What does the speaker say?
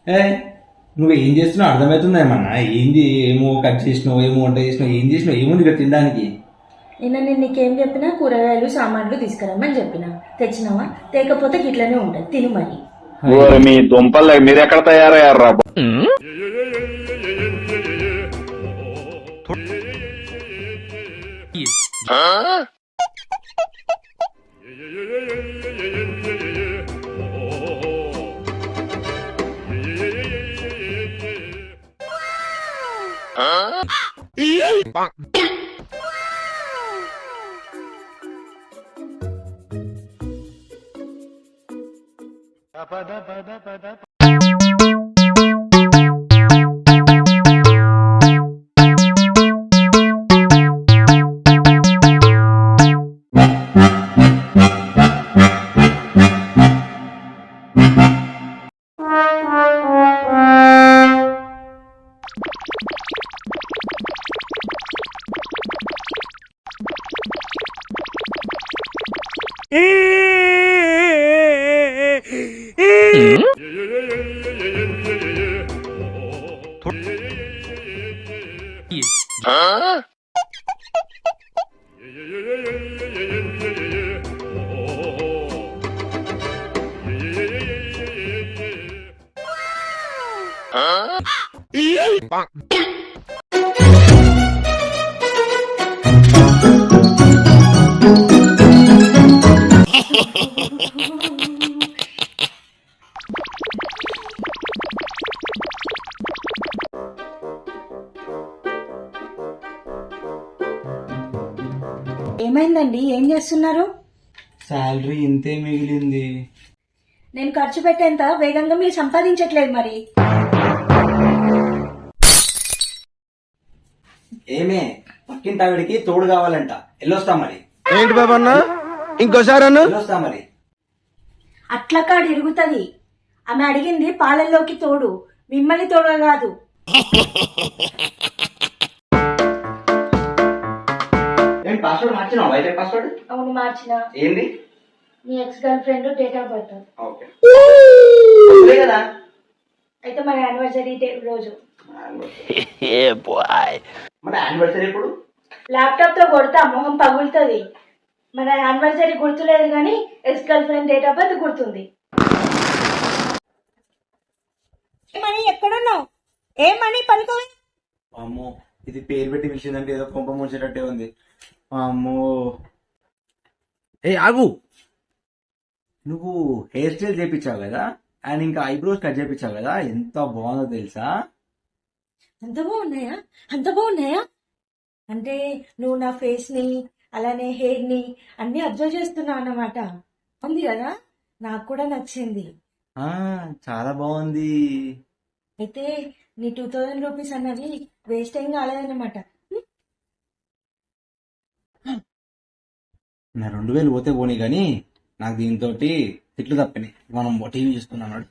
ఏ నువ్వు ఏం చేస్తున్నావు అర్థమవుతుందా ఏమన్నా? ఏంది? ఏమో కట్ చేసినావు, ఏమో వంట చేసినావు, ఏం చేసినావు, ఏముంది ఇక్కడ తినడానికి? నిన్న నేను నీకేం చెప్పినా కూరగాయలు సామాన్లు తీసుకురమ్మని చెప్పిన. తెచ్చినావా? తేకపోతే గిట్లనే ఉంటుంది, తిను మరి. మీ దుంపలు మీరెక్కడ తయారయ్యారా? ఏమైందండి? ఏం చేస్తున్నారు? శాలరీ ఇంతే మిగిలింది. నేను ఖర్చు పెట్టేంత వేగంగా మీరు సంపాదించట్లేదు మరి. ఏమే పక్కింటి ఆవిడికి తోడు కావాలంట, ఎల్లొస్తా మరి. ఏంటి బాబా అన్న? ఇంకోసారి అన్న ఎల్లొస్తా మరి. అట్ల కాడు ఇరుగుతుంది. ఆమె అడిగింది పాలల్లోకి తోడు, మిమ్మల్ని తోడు కాదు. ఏం పాస్వర్డ్ మార్చినావు? Wifi password? అవును మార్చిన. ఏంది? మీ ex girl friend date of birth. Okay వదిలే కదా. అయితే మన యానివర్సరీ రోజు మన యానివర్సరీ ఎప్పుడు? ల్యాప్టాప్ తో కొడతా మొహం పగులుతుంది. మన యానివర్సరీ గుర్తులేదు కానీ X girl friend date of birth గుర్తుంది. ఏమని ఎక్కడున్నావు? ఏమని పనుకో. అమ్మో, ఇది పేరు పెట్టి పిలిచిందంటే ఏదో కొంప ముంచేటట్టే ఉంది. అమ్మో, ఏ ఆగు. నువ్వు హెయిర్ స్టైల్ చేయించావు కదా, అండ్ ఇంకా ఐబ్రోస్ కట్ చేయించావు కదా, ఎంత బాగుందో తెలుసా? అంత బాగున్నాయా? అంత బాగున్నాయా? అంటే నువ్వు నా ఫేస్ ని అలానే హెయిర్ ని అన్ని అబ్జర్వ్ చేస్తున్నావు అన్నమాట. ఉంది కదా, నాకు కూడా నచ్చింది. ఆ చాలా బాగుంది. అయితే నీ 2000 రూపీస్ అన్నది వేస్ట్ ఏం కాలేదన్నమాట. నా 2000 పోతే పోనీ గానీ నాకు దీంతో తిట్లు తప్పినాయి. మనం టీవీ చూసుకున్నాడు.